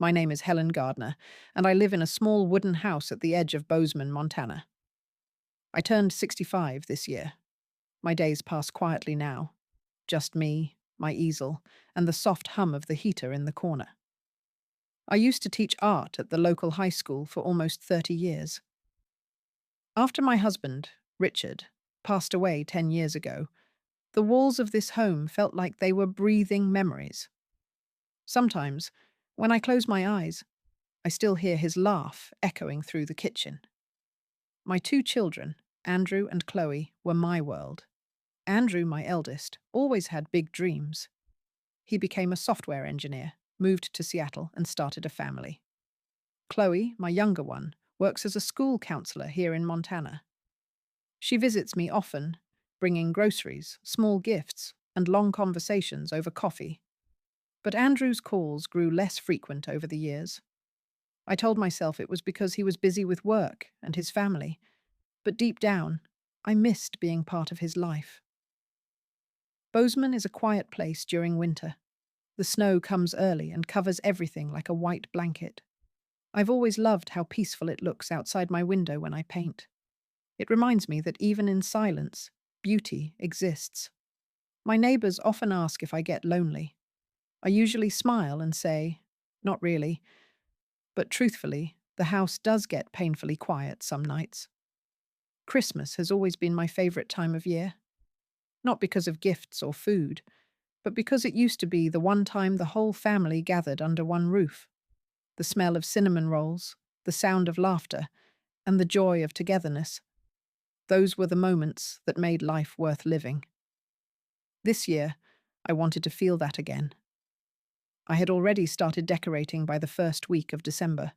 My name is Helen Gardner, and I live in a small wooden house at the edge of Bozeman, Montana. I turned 65 this year. My days pass quietly now. Just me, my easel, and the soft hum of the heater in the corner. I used to teach art at the local high school for almost 30 years. After my husband, Richard, passed away 10 years ago, the walls of this home felt like they were breathing memories. Sometimes, when I close my eyes, I still hear his laugh echoing through the kitchen. My two children, Andrew and Chloe, were my world. Andrew, my eldest, always had big dreams. He became a software engineer, moved to Seattle, and started a family. Chloe, my younger one, works as a school counselor here in Montana. She visits me often, bringing groceries, small gifts, and long conversations over coffee. But Andrew's calls grew less frequent over the years. I told myself it was because he was busy with work and his family, but deep down, I missed being part of his life. Bozeman is a quiet place during winter. The snow comes early and covers everything like a white blanket. I've always loved how peaceful it looks outside my window when I paint. It reminds me that even in silence, beauty exists. My neighbors often ask if I get lonely. I usually smile and say, "Not really," but truthfully, the house does get painfully quiet some nights. Christmas has always been my favorite time of year. Not because of gifts or food, but because it used to be the one time the whole family gathered under one roof. The smell of cinnamon rolls, the sound of laughter, and the joy of togetherness. Those were the moments that made life worth living. This year, I wanted to feel that again. I had already started decorating by the first week of December.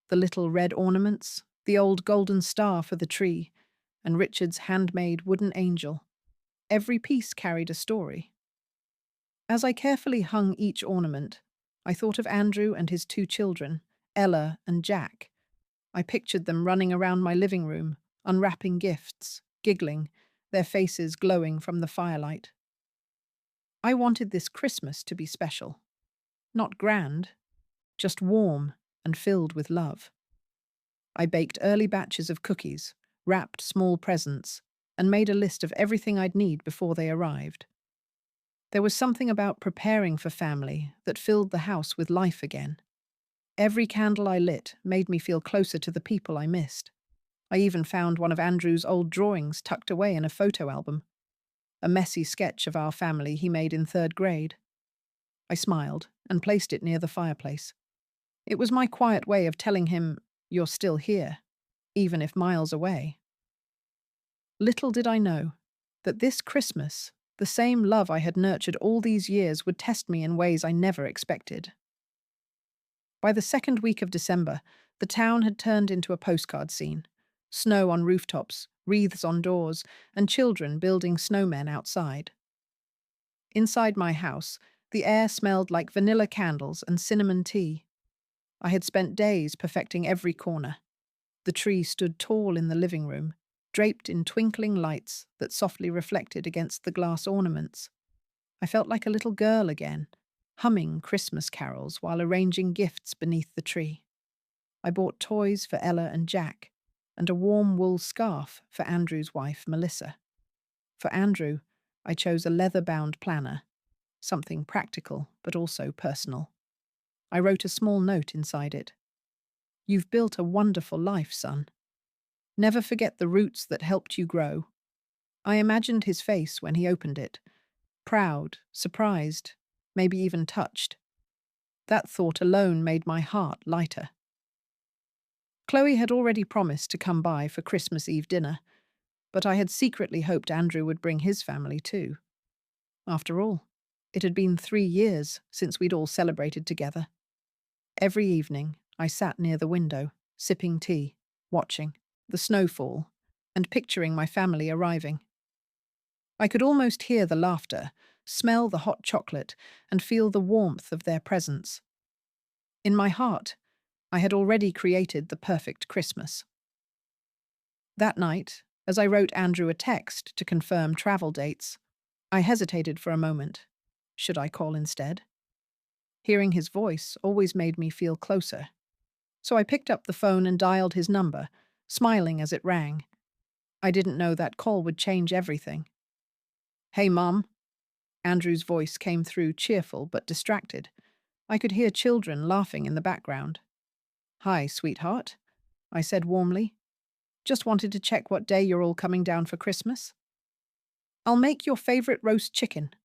The little red ornaments, the old golden star for the tree, and Richard's handmade wooden angel. Every piece carried a story. As I carefully hung each ornament, I thought of Andrew and his two children, Ella and Jack. I pictured them running around my living room, unwrapping gifts, giggling, their faces glowing from the firelight. I wanted this Christmas to be special. Not grand, just warm and filled with love. I baked early batches of cookies, wrapped small presents, and made a list of everything I'd need before they arrived. There was something about preparing for family that filled the house with life again. Every candle I lit made me feel closer to the people I missed. I even found one of Andrew's old drawings tucked away in a photo album, a messy sketch of our family he made in third grade. I smiled and placed it near the fireplace. It was my quiet way of telling him, "You're still here, even if miles away." Little did I know that this Christmas, the same love I had nurtured all these years would test me in ways I never expected. By the second week of December, the town had turned into a postcard scene. Snow on rooftops, wreaths on doors, and children building snowmen outside. Inside my house, the air smelled like vanilla candles and cinnamon tea. I had spent days perfecting every corner. The tree stood tall in the living room, draped in twinkling lights that softly reflected against the glass ornaments. I felt like a little girl again, humming Christmas carols while arranging gifts beneath the tree. I bought toys for Ella and Jack, and a warm wool scarf for Andrew's wife, Melissa. For Andrew, I chose a leather-bound planner, something practical but also personal. I wrote a small note inside it. "You've built a wonderful life, son. Never forget the roots that helped you grow." I imagined his face when he opened it, proud, surprised, maybe even touched. That thought alone made my heart lighter. Chloe had already promised to come by for Christmas Eve dinner, but I had secretly hoped Andrew would bring his family too. After all, it had been 3 years since we'd all celebrated together. Every evening, I sat near the window, sipping tea, watching the snow fall, and picturing my family arriving. I could almost hear the laughter, smell the hot chocolate, and feel the warmth of their presence. In my heart, I had already created the perfect Christmas. That night, as I wrote Andrew a text to confirm travel dates, I hesitated for a moment. Should I call instead? Hearing his voice always made me feel closer. So I picked up the phone and dialed his number, smiling as it rang. I didn't know that call would change everything. "Hey, Mum." Andrew's voice came through cheerful but distracted. I could hear children laughing in the background. "Hi, sweetheart," I said warmly. "Just wanted to check what day you're all coming down for Christmas. I'll make your favorite roast chicken."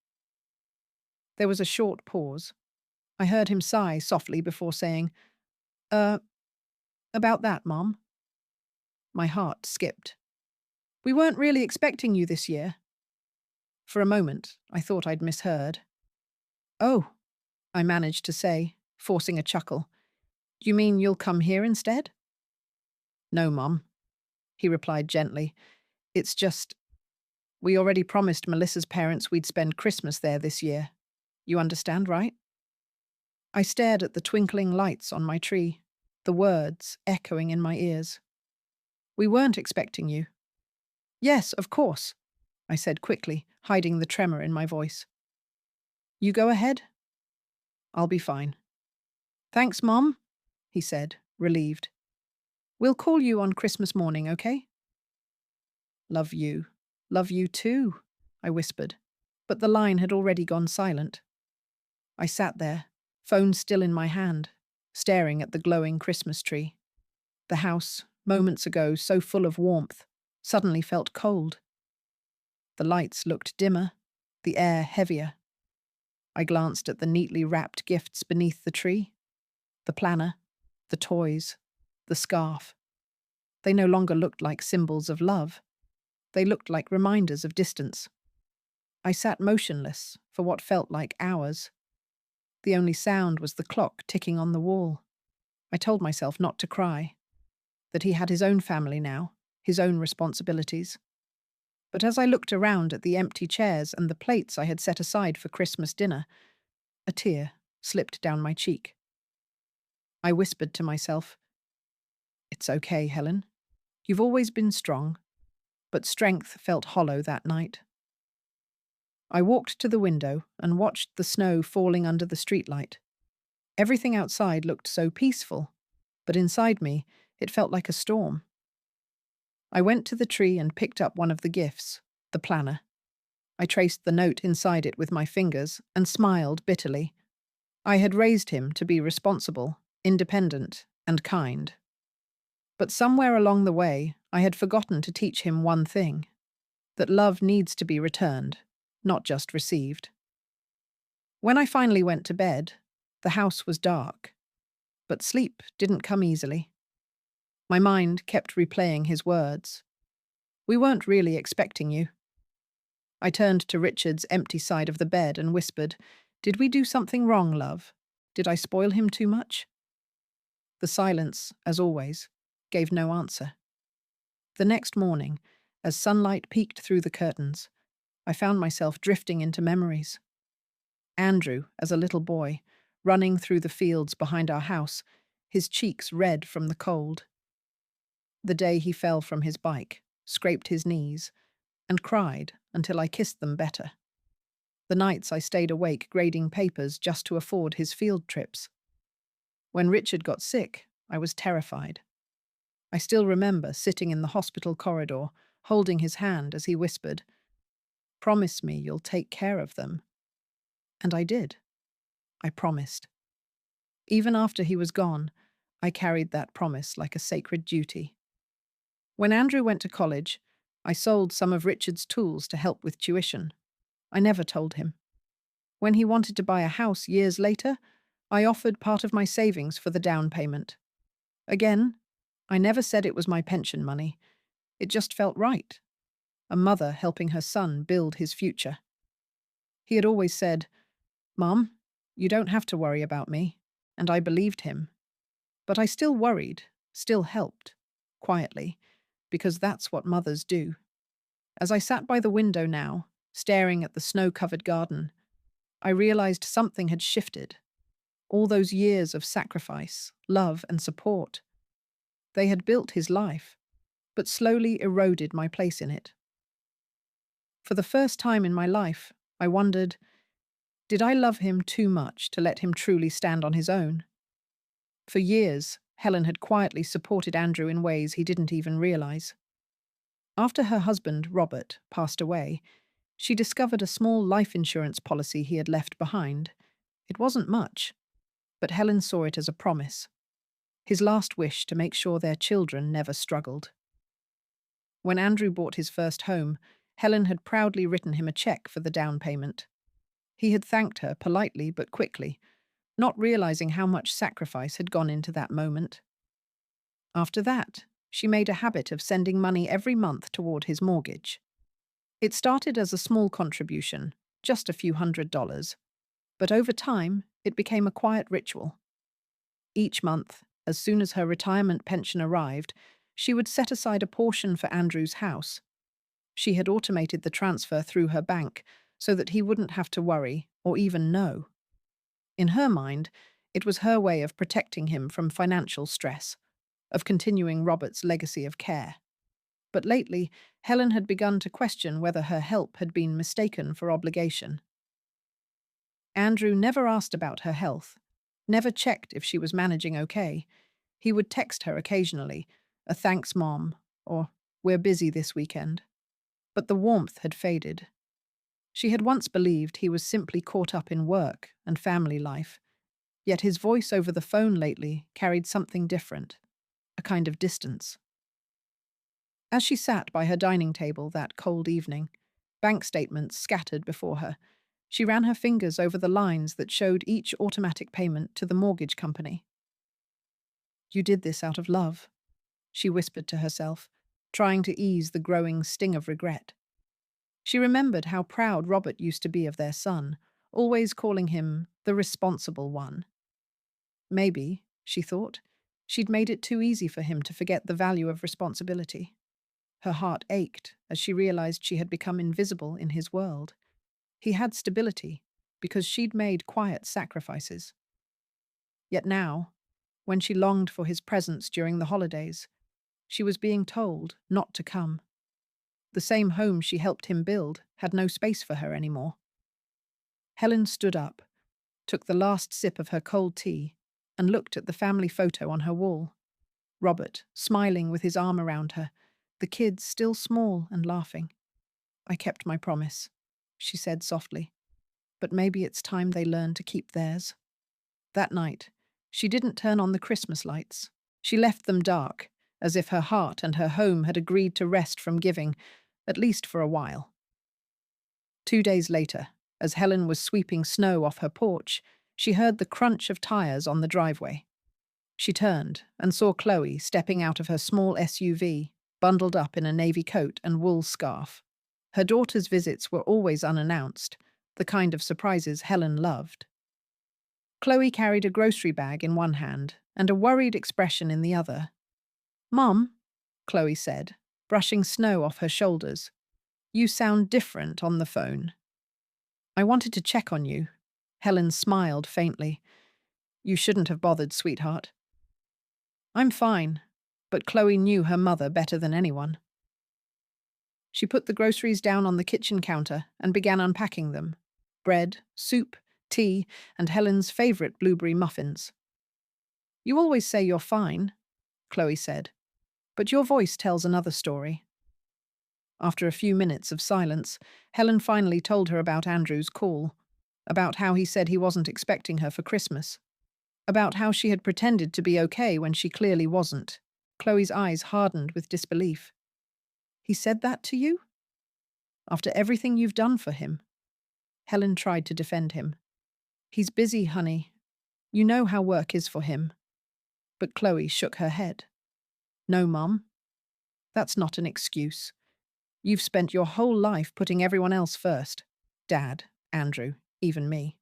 There was a short pause. I heard him sigh softly before saying, Uh, about that, Mom." My heart skipped. "We weren't really expecting you this year." For a moment, I thought I'd misheard. "Oh," I managed to say, forcing a chuckle. "You mean you'll come here instead?" "No, Mom," he replied gently. "It's just, we already promised Melissa's parents we'd spend Christmas there this year. You understand, right?" I stared at the twinkling lights on my tree, the words echoing in my ears. "We weren't expecting you." "Yes, of course," I said quickly, hiding the tremor in my voice. "You go ahead. I'll be fine." "Thanks, Mom," he said, relieved. "We'll call you on Christmas morning, okay?" "Love you. Love you too," I whispered, but the line had already gone silent. I sat there, phone still in my hand, staring at the glowing Christmas tree. The house, moments ago so full of warmth, suddenly felt cold. The lights looked dimmer, the air heavier. I glanced at the neatly wrapped gifts beneath the tree. The planner, the toys, the scarf. They no longer looked like symbols of love. They looked like reminders of distance. I sat motionless for what felt like hours. The only sound was the clock ticking on the wall. I told myself not to cry, that he had his own family now, his own responsibilities. But as I looked around at the empty chairs and the plates I had set aside for Christmas dinner, a tear slipped down my cheek. I whispered to myself, "It's okay, Helen. You've always been strong." But strength felt hollow that night. I walked to the window and watched the snow falling under the streetlight. Everything outside looked so peaceful, but inside me, it felt like a storm. I went to the tree and picked up one of the gifts, the planner. I traced the note inside it with my fingers and smiled bitterly. I had raised him to be responsible, independent, and kind. But somewhere along the way, I had forgotten to teach him one thing: that love needs to be returned, not just received. When I finally went to bed, the house was dark, but sleep didn't come easily. My mind kept replaying his words. "We weren't really expecting you." I turned to Richard's empty side of the bed and whispered, "Did we do something wrong, love? Did I spoil him too much?" The silence, as always, gave no answer. The next morning, as sunlight peeked through the curtains, I found myself drifting into memories. Andrew, as a little boy, running through the fields behind our house, his cheeks red from the cold. The day he fell from his bike, scraped his knees, and cried until I kissed them better. The nights I stayed awake grading papers just to afford his field trips. When Richard got sick, I was terrified. I still remember sitting in the hospital corridor, holding his hand as he whispered, "Promise me you'll take care of them." And I did. I promised. Even after he was gone, I carried that promise like a sacred duty. When Andrew went to college, I sold some of Richard's tools to help with tuition. I never told him. When he wanted to buy a house years later, I offered part of my savings for the down payment. Again, I never said it was my pension money. It just felt right. A mother helping her son build his future. He had always said, "Mom, you don't have to worry about me," and I believed him. But I still worried, still helped, quietly, because that's what mothers do. As I sat by the window now, staring at the snow-covered garden, I realized something had shifted. All those years of sacrifice, love, and support. They had built his life, but slowly eroded my place in it. For the first time in my life, I wondered, Did I love him too much to let him truly stand on his own? For years, Helen had quietly supported Andrew in ways he didn't even realize. After her husband, Robert, passed away, she discovered a small life insurance policy he had left behind. It wasn't much, but Helen saw it as a promise. His last wish to make sure their children never struggled. When Andrew bought his first home, Helen had proudly written him a check for the down payment. He had thanked her politely but quickly, not realizing how much sacrifice had gone into that moment. After that, she made a habit of sending money every month toward his mortgage. It started as a small contribution, just a few $100s, but over time, it became a quiet ritual. Each month, as soon as her retirement pension arrived, she would set aside a portion for Andrew's house. She had automated the transfer through her bank so that he wouldn't have to worry or even know. In her mind, it was her way of protecting him from financial stress, of continuing Robert's legacy of care. But lately, Helen had begun to question whether her help had been mistaken for obligation. Andrew never asked about her health, never checked if she was managing okay. He would text her occasionally, a thanks mom, or we're busy this weekend. But the warmth had faded. She had once believed he was simply caught up in work and family life, yet his voice over the phone lately carried something different, a kind of distance. As she sat by her dining table that cold evening, bank statements scattered before her, she ran her fingers over the lines that showed each automatic payment to the mortgage company. You did this out of love, she whispered to herself, trying to ease the growing sting of regret. She remembered how proud Robert used to be of their son, always calling him the responsible one. Maybe, she thought, she'd made it too easy for him to forget the value of responsibility. Her heart ached as she realized she had become invisible in his world. He had stability because she'd made quiet sacrifices. Yet now, when she longed for his presence during the holidays, she was being told not to come. The same home she helped him build had no space for her anymore. Helen stood up, took the last sip of her cold tea, and looked at the family photo on her wall. Robert, smiling with his arm around her, the kids still small and laughing. I kept my promise, she said softly, but maybe it's time they learn to keep theirs. That night, she didn't turn on the Christmas lights. She left them dark, as if her heart and her home had agreed to rest from giving, at least for a while. 2 days later, as Helen was sweeping snow off her porch, she heard the crunch of tires on the driveway. She turned and saw Chloe stepping out of her small SUV, bundled up in a navy coat and wool scarf. Her daughter's visits were always unannounced, the kind of surprises Helen loved. Chloe carried a grocery bag in one hand and a worried expression in the other. "Mom," Chloe said, brushing snow off her shoulders, "you sound different on the phone." "I wanted to check on you." Helen smiled faintly. "You shouldn't have bothered, sweetheart." "I'm fine," but Chloe knew her mother better than anyone. She put the groceries down on the kitchen counter and began unpacking them. Bread, soup, tea, and Helen's favorite blueberry muffins. "You always say you're fine," Chloe said, "but your voice tells another story." After a few minutes of silence, Helen finally told her about Andrew's call, about how he said he wasn't expecting her for Christmas, about how she had pretended to be okay when she clearly wasn't. Chloe's eyes hardened with disbelief. "He said that to you? After everything you've done for him?" Helen tried to defend him. "He's busy, honey. You know how work is for him." But Chloe shook her head. "No, Mum. That's not an excuse. You've spent your whole life putting everyone else first. Dad, Andrew, even me.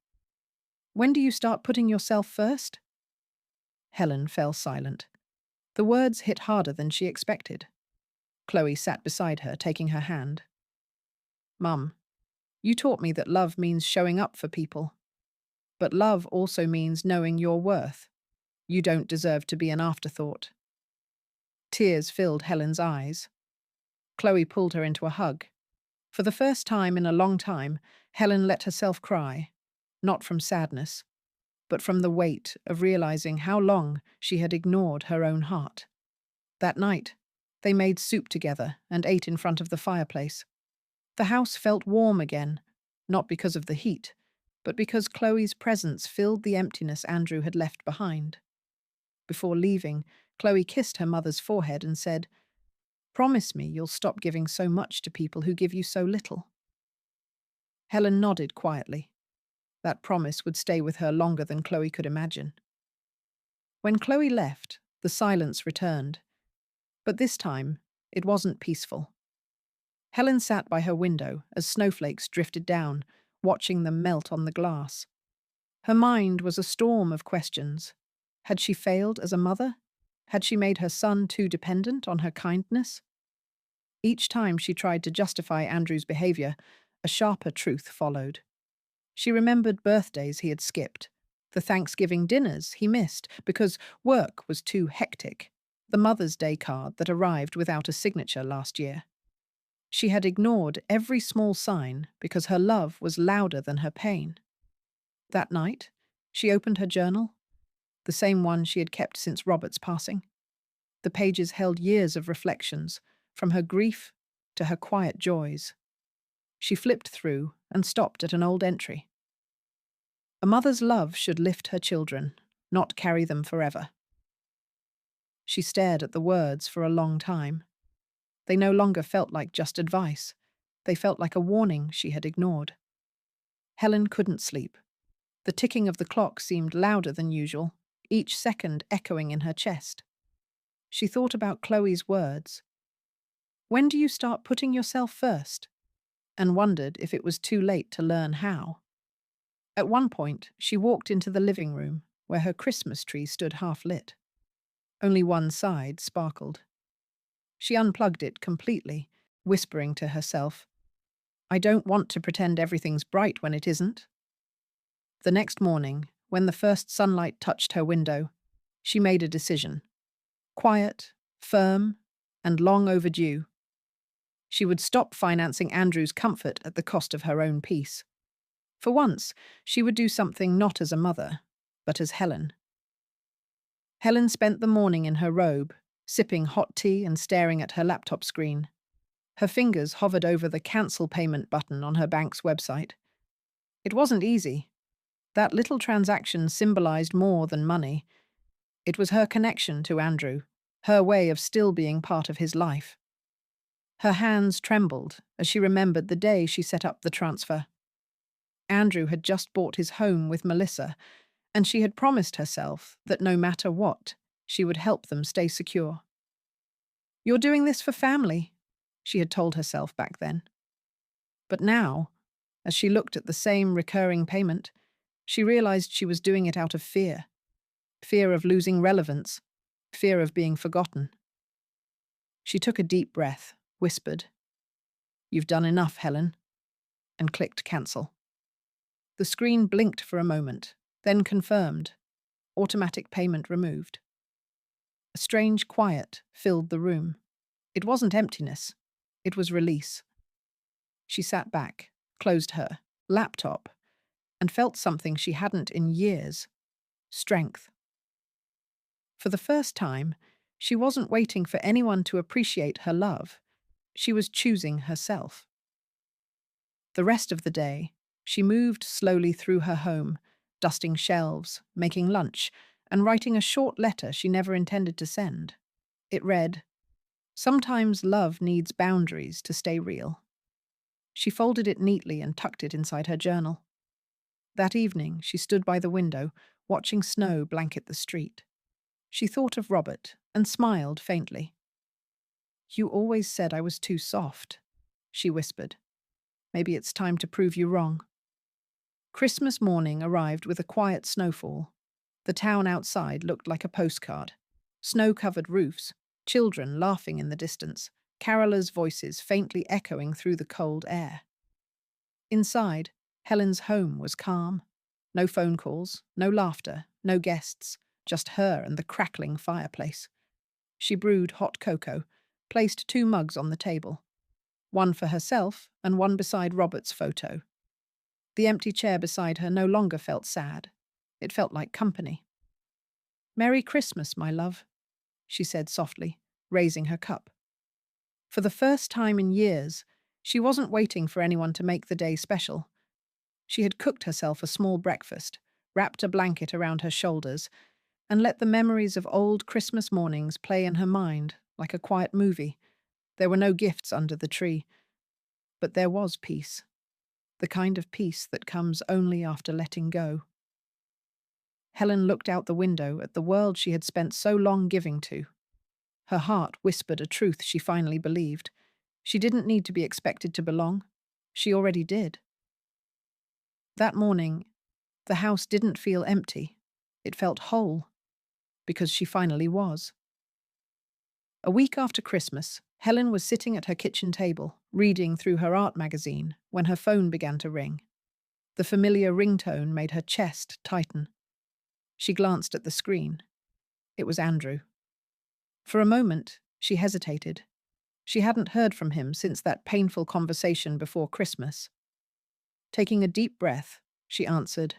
When do you start putting yourself first?" Helen fell silent. The words hit harder than she expected. Chloe sat beside her, taking her hand. "Mum, you taught me that love means showing up for people. But love also means knowing your worth. You don't deserve to be an afterthought." Tears filled Helen's eyes. Chloe pulled her into a hug. For the first time in a long time, Helen let herself cry. not from sadness, but from the weight of realizing how long she had ignored her own heart. That night, they made soup together and ate in front of the fireplace. The house felt warm again, not because of the heat, but because Chloe's presence filled the emptiness Andrew had left behind. Before leaving, Chloe kissed her mother's forehead and said, "Promise me you'll stop giving so much to people who give you so little." Helen nodded quietly. That promise would stay with her longer than Chloe could imagine. When Chloe left, the silence returned. But this time, it wasn't peaceful. Helen sat by her window as snowflakes drifted down, watching them melt on the glass. Her mind was a storm of questions. Had she failed as a mother? Had she made her son too dependent on her kindness? Each time she tried to justify Andrew's behavior, a sharper truth followed. She remembered birthdays he had skipped, the Thanksgiving dinners he missed because work was too hectic, the Mother's Day card that arrived without a signature last year. She had ignored every small sign because her love was louder than her pain. That night, she opened her journal, the same one she had kept since Robert's passing. The pages held years of reflections, from her grief to her quiet joys. She flipped through and stopped at an old entry. A mother's love should lift her children, not carry them forever. She stared at the words for a long time. They no longer felt like just advice. They felt like a warning she had ignored. Helen couldn't sleep. The ticking of the clock seemed louder than usual, each second echoing in her chest. She thought about Chloe's words. "When do you start putting yourself first?" and wondered if it was too late to learn how. At one point, she walked into the living room, where her Christmas tree stood half lit. Only one side sparkled. She unplugged it completely, whispering to herself, "I don't want to pretend everything's bright when it isn't." The next morning, when the first sunlight touched her window, she made a decision. Quiet, firm, and long overdue. She would stop financing Andrew's comfort at the cost of her own peace. For once, she would do something not as a mother, but as Helen. Helen spent the morning in her robe, sipping hot tea and staring at her laptop screen. Her fingers hovered over the cancel payment button on her bank's website. It wasn't easy. That little transaction symbolized more than money. It was her connection to Andrew, her way of still being part of his life. Her hands trembled as she remembered the day she set up the transfer. Andrew had just bought his home with Melissa, and she had promised herself that no matter what, she would help them stay secure. "You're doing this for family," she had told herself back then. But now, as she looked at the same recurring payment, she realized she was doing it out of fear. Fear of losing relevance, fear of being forgotten. She took a deep breath, whispered, "You've done enough, Helen," and clicked cancel. The screen blinked for a moment, then confirmed. Automatic payment removed. A strange quiet filled the room. It wasn't emptiness. It was release. She sat back, closed her laptop, and felt something she hadn't in years. Strength. For the first time, she wasn't waiting for anyone to appreciate her love. She was choosing herself. The rest of the day, she moved slowly through her home, dusting shelves, making lunch, and writing a short letter she never intended to send. It read, "Sometimes love needs boundaries to stay real." She folded it neatly and tucked it inside her journal. That evening, she stood by the window, watching snow blanket the street. She thought of Robert and smiled faintly. "You always said I was too soft," she whispered. "Maybe it's time to prove you wrong." Christmas morning arrived with a quiet snowfall. The town outside looked like a postcard. Snow-covered roofs, children laughing in the distance, carolers' voices faintly echoing through the cold air. Inside, Helen's home was calm. No phone calls, no laughter, no guests, just her and the crackling fireplace. She brewed hot cocoa, placed 2 mugs on the table, one for herself and one beside Robert's photo. The empty chair beside her no longer felt sad. It felt like company. "Merry Christmas, my love," she said softly, raising her cup. For the first time in years, she wasn't waiting for anyone to make the day special. She had cooked herself a small breakfast, wrapped a blanket around her shoulders, and let the memories of old Christmas mornings play in her mind like a quiet movie. There were no gifts under the tree, but there was peace, the kind of peace that comes only after letting go. Helen looked out the window at the world she had spent so long giving to. Her heart whispered a truth she finally believed. She didn't need to be expected to belong. She already did. That morning, the house didn't feel empty. It felt whole, because she finally was. A week after Christmas, Helen was sitting at her kitchen table, reading through her art magazine, when her phone began to ring. The familiar ringtone made her chest tighten. She glanced at the screen. It was Andrew. For a moment, she hesitated. She hadn't heard from him since that painful conversation before Christmas. Taking a deep breath, she answered.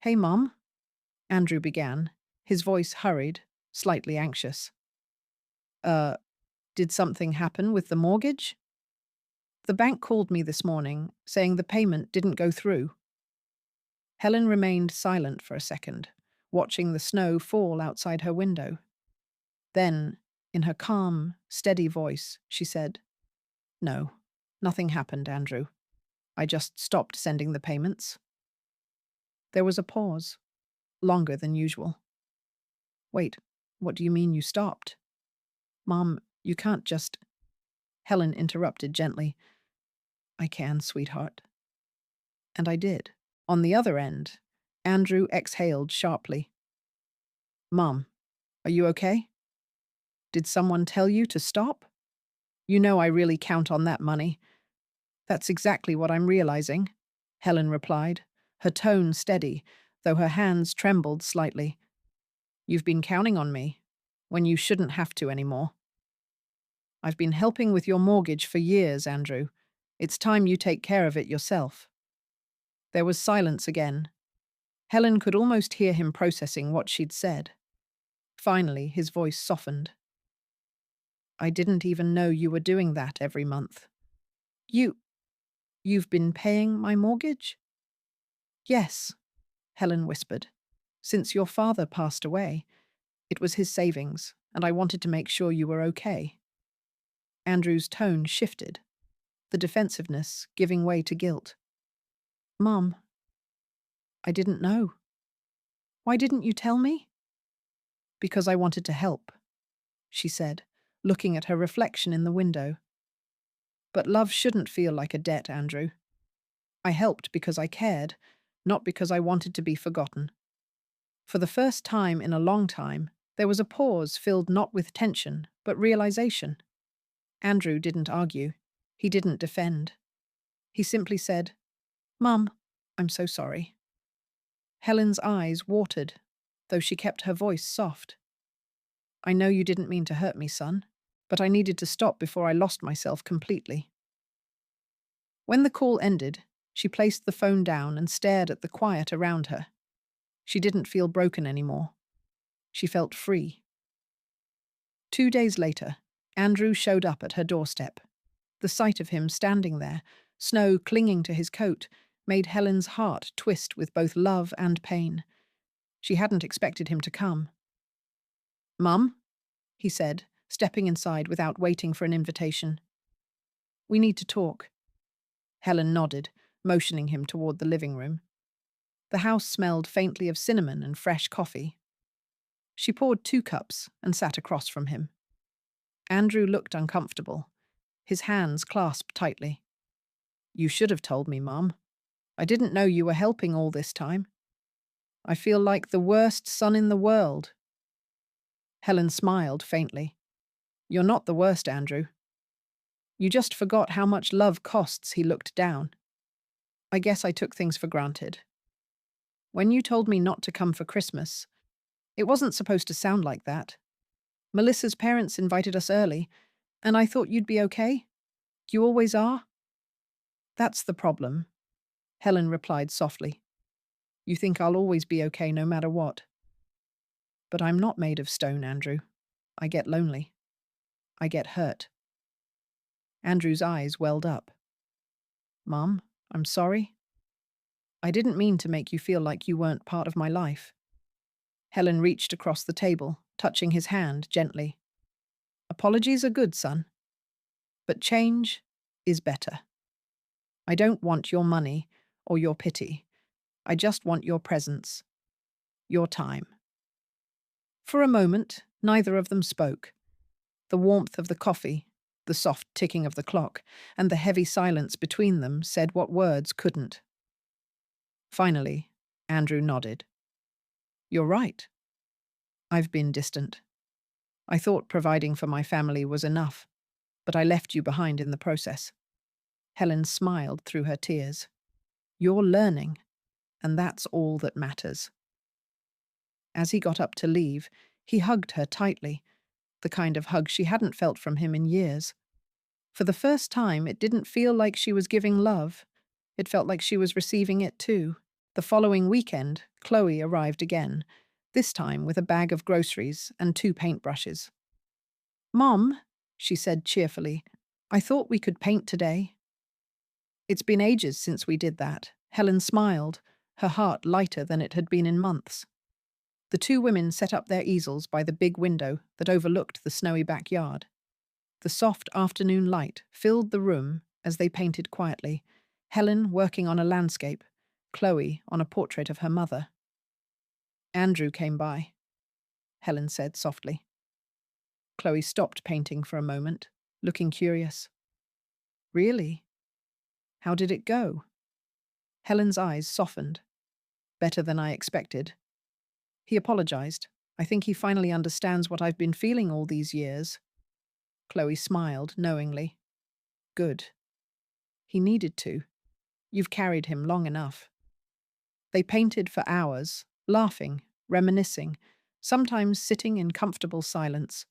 "Hey, Mom," Andrew began, his voice hurried, slightly anxious. Uh, did something happen with the mortgage?" "The bank called me this morning, saying the payment didn't go through." Helen remained silent for a second, watching the snow fall outside her window. Then, in her calm, steady voice, she said, "No, nothing happened, Andrew. I just stopped sending the payments." There was a pause, longer than usual. "Wait, what do you mean you stopped?" "Mom, you can't just—" Helen interrupted gently. "I can, sweetheart." And I did. On the other end, Andrew exhaled sharply. "Mom, are you okay? Did someone tell you to stop? You know I really count on that money." "That's exactly what I'm realizing," Helen replied, her tone steady, though her hands trembled slightly. "You've been counting on me, when you shouldn't have to anymore. I've been helping with your mortgage for years, Andrew. It's time you take care of it yourself." There was silence again. Helen could almost hear him processing what she'd said. Finally, his voice softened. "I didn't even know you were doing that every month." You've been paying my mortgage?" "Yes," Helen whispered. "Since your father passed away. It was his savings, and I wanted to make sure you were okay." Andrew's tone shifted, the defensiveness giving way to guilt. "Mom, I didn't know." "Why didn't you tell me?" "Because I wanted to help," she said, looking at her reflection in the window. "But love shouldn't feel like a debt, Andrew. I helped because I cared, not because I wanted to be forgotten." For the first time in a long time, there was a pause filled not with tension, but realization. Andrew didn't argue. He didn't defend. He simply said, "Mum, I'm so sorry." Helen's eyes watered, though she kept her voice soft. "I know you didn't mean to hurt me, son, but I needed to stop before I lost myself completely." When the call ended, she placed the phone down and stared at the quiet around her. She didn't feel broken anymore. She felt free. 2 days later, Andrew showed up at her doorstep. The sight of him standing there, snow clinging to his coat, made Helen's heart twist with both love and pain. She hadn't expected him to come. "Mum," he said, stepping inside without waiting for an invitation. "We need to talk." Helen nodded, motioning him toward the living room. The house smelled faintly of cinnamon and fresh coffee. She poured 2 cups and sat across from him. Andrew looked uncomfortable, his hands clasped tightly. "You should have told me, Mum. I didn't know you were helping all this time. I feel like the worst son in the world." Helen smiled faintly. "You're not the worst, Andrew. You just forgot how much love costs." He looked down. "I guess I took things for granted. When you told me not to come for Christmas, it wasn't supposed to sound like that. Melissa's parents invited us early, and I thought you'd be okay. You always are." "That's the problem. Helen replied softly. You think I'll always be okay no matter what. But I'm not made of stone, Andrew. I get lonely. I get hurt. Andrew's eyes welled up. Mum, I'm sorry. I didn't mean to make you feel like you weren't part of my life. Helen reached across the table, touching his hand gently. Apologies are good, son. But change is better. I don't want your money or your pity. I just want your presence, your time. For a moment, neither of them spoke. The warmth of the coffee, the soft ticking of the clock, and the heavy silence between them said what words couldn't. Finally, Andrew nodded. You're right. I've been distant. I thought providing for my family was enough, but I left you behind in the process. Helen smiled through her tears. You're learning, and that's all that matters. As he got up to leave, he hugged her tightly, the kind of hug she hadn't felt from him in years. For the first time, it didn't feel like she was giving love. It felt like she was receiving it too. The following weekend, Chloe arrived again, this time with a bag of groceries and 2 paintbrushes. Mom, she said cheerfully, I thought we could paint today. It's been ages since we did that. Helen smiled, her heart lighter than it had been in months. The 2 women set up their easels by the big window that overlooked the snowy backyard. The soft afternoon light filled the room as they painted quietly, Helen working on a landscape, Chloe on a portrait of her mother. Andrew came by, Helen said softly. Chloe stopped painting for a moment, looking curious. Really? How did it go? Helen's eyes softened. Better than I expected. He apologized. I think he finally understands what I've been feeling all these years. Chloe smiled knowingly. Good. He needed to. You've carried him long enough. They painted for hours, laughing, reminiscing, sometimes sitting in comfortable silence.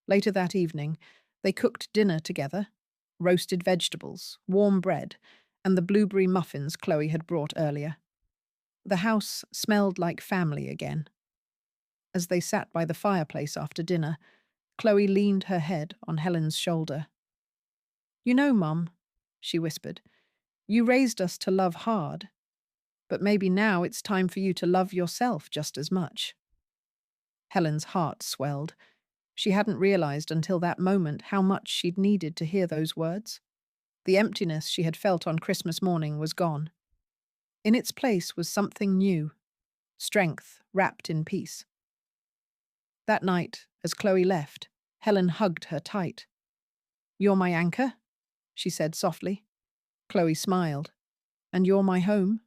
Later that evening, they cooked dinner together, roasted vegetables, warm bread, and the blueberry muffins Chloe had brought earlier. The house smelled like family again. As they sat by the fireplace after dinner, Chloe leaned her head on Helen's shoulder. You know, Mum, she whispered, you raised us to love hard, but maybe now it's time for you to love yourself just as much. Helen's heart swelled. She hadn't realized until that moment how much she'd needed to hear those words. The emptiness she had felt on Christmas morning was gone. In its place was something new, strength wrapped in peace. That night, as Chloe left, Helen hugged her tight. You're my anchor, she said softly. Chloe smiled. And you're my home?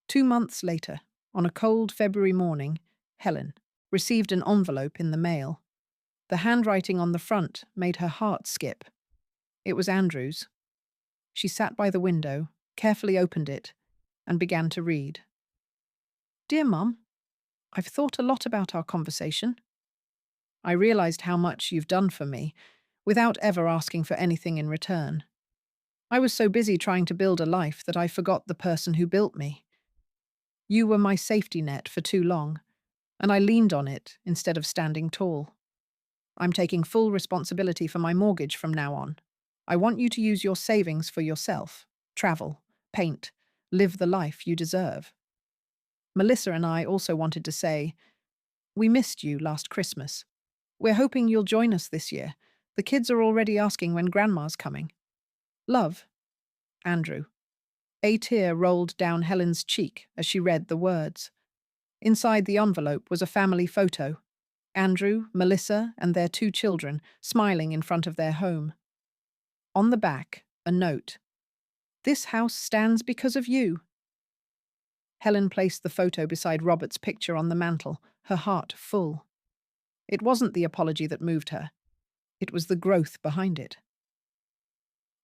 2 months later, on a cold February morning, Helen received an envelope in the mail. The handwriting on the front made her heart skip. It was Andrew's. She sat by the window, carefully opened it, and began to read. Dear Mum, I've thought a lot about our conversation. I realized how much you've done for me, without ever asking for anything in return. I was so busy trying to build a life that I forgot the person who built me. You were my safety net for too long, and I leaned on it instead of standing tall. I'm taking full responsibility for my mortgage from now on. I want you to use your savings for yourself, travel, paint, live the life you deserve. Melissa and I also wanted to say, we missed you last Christmas. We're hoping you'll join us this year. The kids are already asking when Grandma's coming. Love, Andrew. A tear rolled down Helen's cheek as she read the words. Inside the envelope was a family photo. Andrew, Melissa, and their 2 children smiling in front of their home. On the back, a note. This house stands because of you. Helen placed the photo beside Robert's picture on the mantel, her heart full. It wasn't the apology that moved her. It was the growth behind it.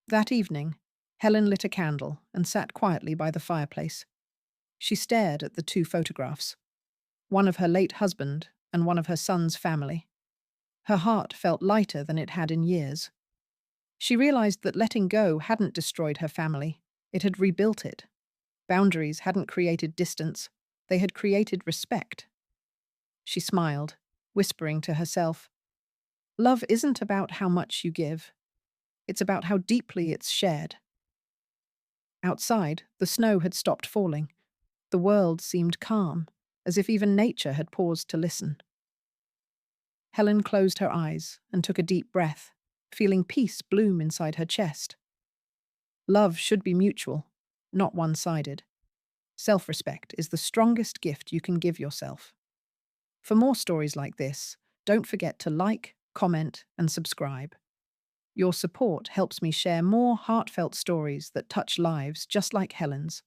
That evening, Helen lit a candle and sat quietly by the fireplace. She stared at the 2 photographs, one of her late husband and one of her son's family. Her heart felt lighter than it had in years. She realized that letting go hadn't destroyed her family, it had rebuilt it. Boundaries hadn't created distance, they had created respect. She smiled, whispering to herself, "Love isn't about how much you give, it's about how deeply it's shared." Outside, the snow had stopped falling. The world seemed calm, as if even nature had paused to listen. Helen closed her eyes and took a deep breath, feeling peace bloom inside her chest. Love should be mutual, not one-sided. Self-respect is the strongest gift you can give yourself. For more stories like this, don't forget to like, comment, and subscribe. Your support helps me share more heartfelt stories that touch lives just like Helen's.